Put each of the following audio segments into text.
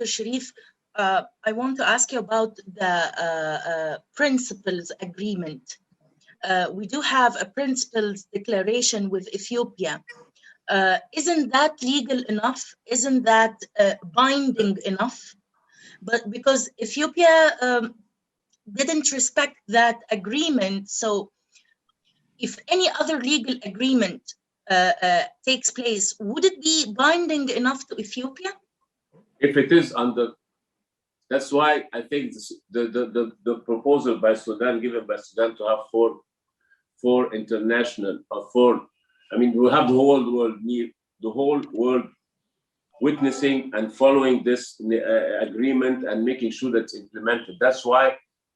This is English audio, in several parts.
Dr. Sherif, I want to ask you about the principles agreement. We do have a principles declaration with Ethiopia. Isn't that legal enough? Isn't that binding enough? But because Ethiopia didn't respect that agreement, so if any other legal agreement takes place, would it be binding enough to Ethiopia? If it is under, that's why I think the proposal by Sudan, given by Sudan, to have four international or four, I mean, we have the whole world witnessing and following this agreement and making sure that it's implemented. That's why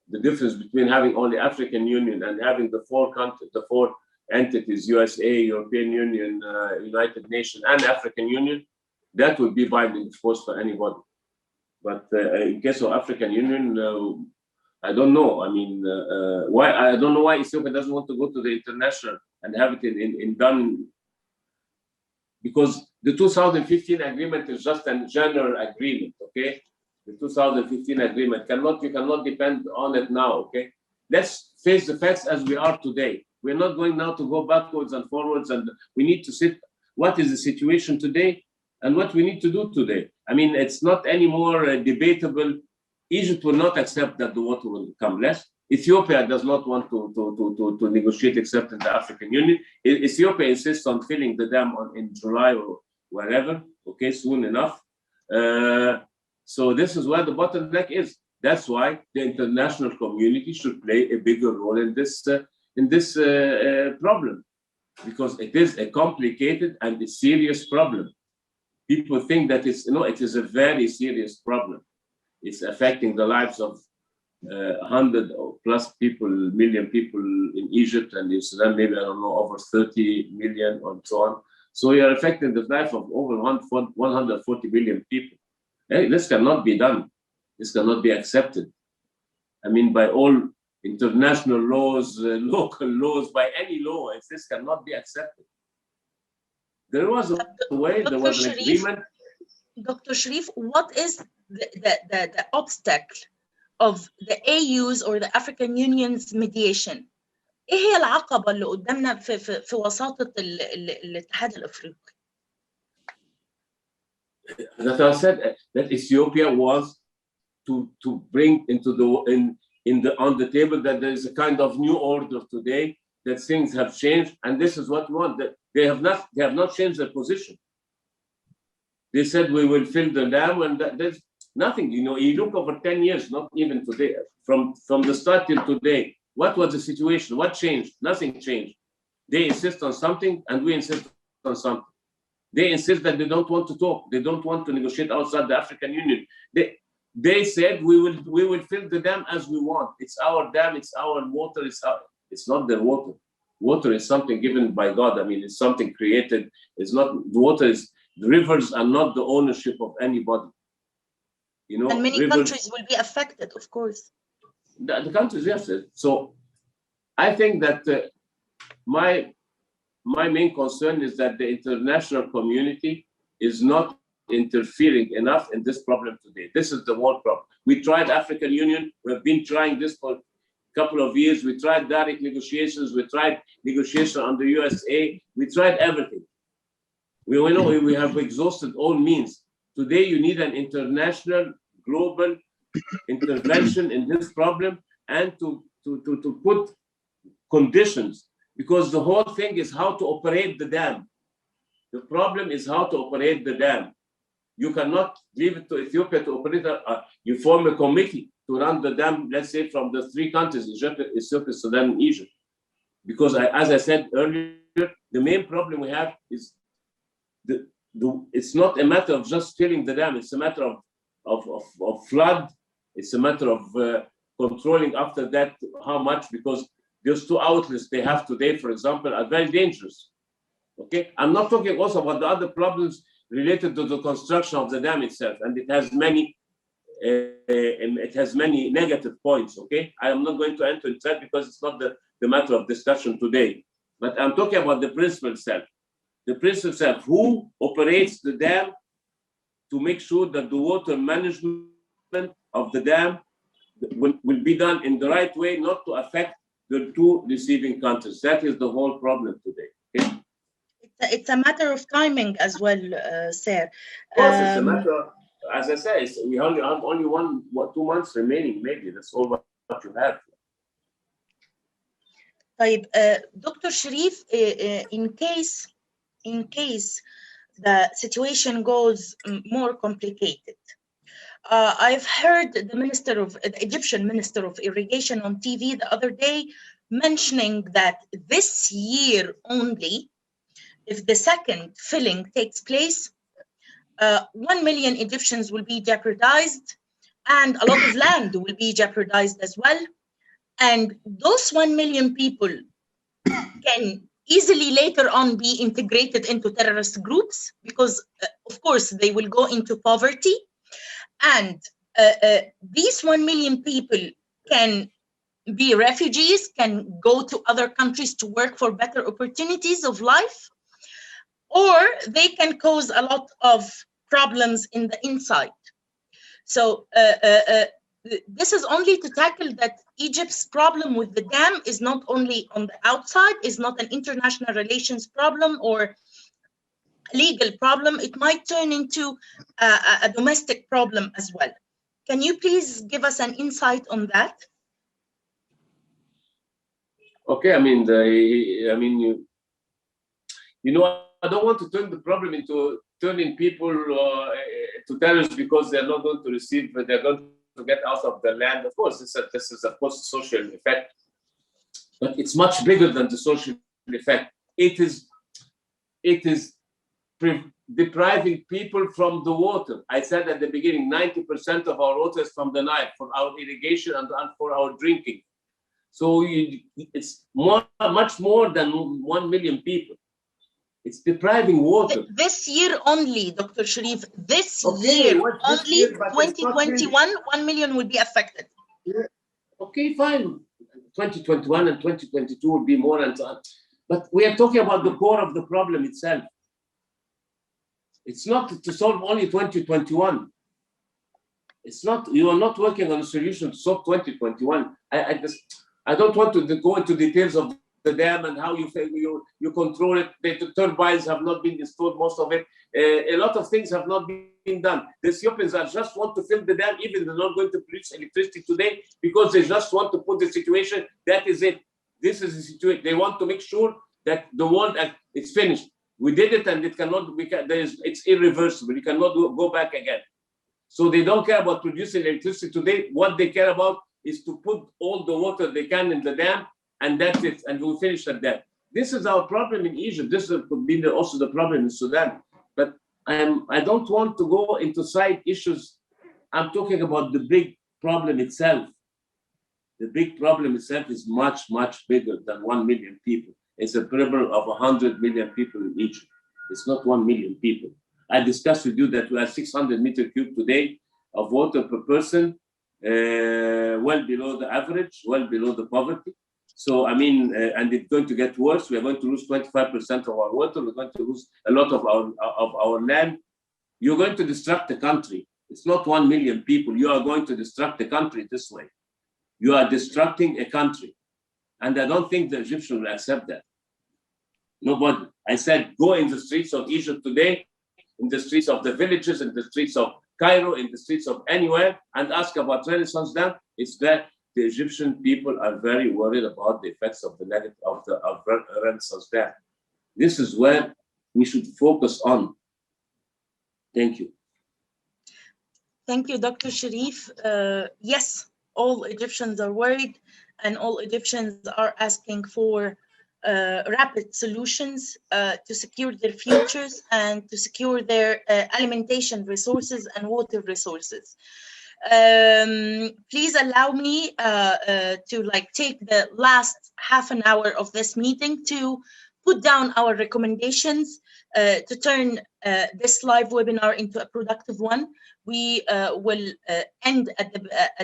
the difference between having only African Union and having the four countries, the four entities, USA, European Union, United Nations, and African Union, that would be binding, of course, for anybody. But in case of African Union, I don't know. I mean, why? I don't know why Ethiopia doesn't want to go to the international and have it in done. Because the 2015 agreement is just a general agreement, okay? The 2015 agreement you cannot depend on it now, okay? Let's face the facts as we are today. We're not going now to go backwards and forwards, and we need to sit. What is the situation today, and what we need to do today? I mean, it's not any more debatable. Egypt will not accept that the water will come less. Ethiopia does not want to negotiate except in the African Union. Ethiopia insists on filling the dam in July or wherever, okay, soon enough. So this is where the bottleneck is. That's why the international community should play a bigger role in this problem, because it is a complicated and a serious problem. People think that it is a very serious problem. It's affecting the lives of 100 or plus people, million people in Egypt and in Sudan, maybe, I don't know, over 30 million and so on. So you're affecting the life of over 140 million people. Hey, this cannot be done. This cannot be accepted. I mean, by all international laws, local laws, by any law, this cannot be accepted. There was a way, there was an agreement. Dr. Sherif, what is the obstacle of the AU's or the African Union's mediation? ايه هي العقبة اللي قدامنا في وساطة الاتحاد الافريقي؟ That I said that Ethiopia was to bring into on the table that there is a kind of new order today, that things have changed, and this is what we want. That they have not changed their position. They said we will fill the dam, and there's nothing. You know, you look over 10 years, not even today, from the start till today. What was the situation? What changed? Nothing changed. They insist on something, and we insist on something. They insist that they don't want to talk. They don't want to negotiate outside the African Union. They said we will fill the dam as we want. It's our dam. It's our water. It's not their water. Water is something given by God. I mean, it's something created. It's not the water. The rivers are not the ownership of anybody. You know, and many countries will be affected, of course. The countries, yes. So I think that my main concern is that the international community is not interfering enough in this problem today. This is the world problem. We tried African Union. We've been trying this for a couple of years. We tried direct negotiations. We tried negotiation under USA. We tried everything. We know we have exhausted all means. Today, you need an international, global intervention in this problem, and to put conditions, because the whole thing is how to operate the dam. The problem is how to operate the dam. You cannot leave it to Ethiopia to operate. You form a committee to run the dam, let's say, from the three countries, Ethiopia, Sudan, and Egypt. Because as I said earlier, the main problem we have is it's not a matter of just filling the dam. It's a matter of flood. It's a matter of controlling after that how much, because those two outlets they have today, for example, are very dangerous. Okay, I'm not talking also about the other problems related to the construction of the dam itself, and it has many negative points. Okay, I am not going to enter into that because it's not the matter of discussion today. But I'm talking about the principle itself. The principle itself, who operates the dam, to make sure that the water management of the dam will be done in the right way, not to affect the two receiving countries. That is the whole problem today. Okay? It's a matter of timing as well, sir. Of course, it's a matter of, as I say, we only have 2 months remaining, maybe. That's all what you have. طيب, Dr. Sherif, in case the situation goes more complicated, I've heard the Egyptian Minister of Irrigation on TV the other day mentioning that this year only, if the second filling takes place, 1 million Egyptians will be jeopardized, and a lot of land will be jeopardized as well. And those 1 million people can easily later on be integrated into terrorist groups because, of course, they will go into poverty. And these 1 million people can be refugees, can go to other countries to work for better opportunities of life, or they can cause a lot of problems in the inside. So this is only to tackle that Egypt's problem with the dam is not only on the outside, is not an international relations problem or legal problem. It might turn into a domestic problem as well. Can you please give us an insight on that? Okay, you know, I don't want to turn the problem into turning people to terrorists because they're not going to receive, they're going to get out of the land. Of course, this is a post-social effect, but it's much bigger than the social effect. It is depriving people from the water. I said at the beginning, 90% of our water is from the Nile for our irrigation and for our drinking. So it's much more than 1 million people. It's depriving water. This year only, Dr. Sherif, this year only, 2021, 1 million will be affected. Yeah. Okay, fine. 2021 and 2022 will be more and so on. But we are talking about the core of the problem itself. It's not to solve only 2021. It's not, you are not working on a solution to solve 2021. I don't want to go into details of the dam and how you control it. The turbines have not been installed, most of it. A lot of things have not been done. The Ethiopians just want to fill the dam, even they're not going to produce electricity today because they just want to put the situation, that is it. This is the situation. They want to make sure that the world is finished. We did it and it cannot, it's irreversible. You cannot go back again. So they don't care about producing electricity today. What they care about is to put all the water they can in the dam, and that's it, and we'll finish at that. This is our problem in Egypt. This could be also the problem in Sudan. But I don't want to go into side issues. I'm talking about the big problem itself. The big problem itself is much, much bigger than 1 million people. It's a problem of 100 million people in Egypt. It's not 1 million people. I discussed with you that we have 600 meters cubed today of water per person, well below the average, well below the poverty. So, and it's going to get worse. We are going to lose 25% of our water. We're going to lose a lot of our land. You're going to destruct the country. It's not 1 million people. You are going to destruct the country this way. You are destructing a country. And I don't think the Egyptians will accept that. Nobody. I said, go in the streets of Egypt today, in the streets of the villages, in the streets of Cairo, in the streets of anywhere, and ask about Renaissance Dam. It's that the Egyptian people are very worried about the effects of the negative of Renaissance Dam. This is where we should focus on. Thank you. Thank you, Dr. Sherif. Yes, all Egyptians are worried, and all Egyptians are asking for rapid solutions to secure their futures and to secure their alimentation resources and water resources. Please allow me to take the last half an hour of this meeting to put down our recommendations to turn this live webinar into a productive one. We will end at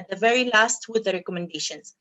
the very last with the recommendations.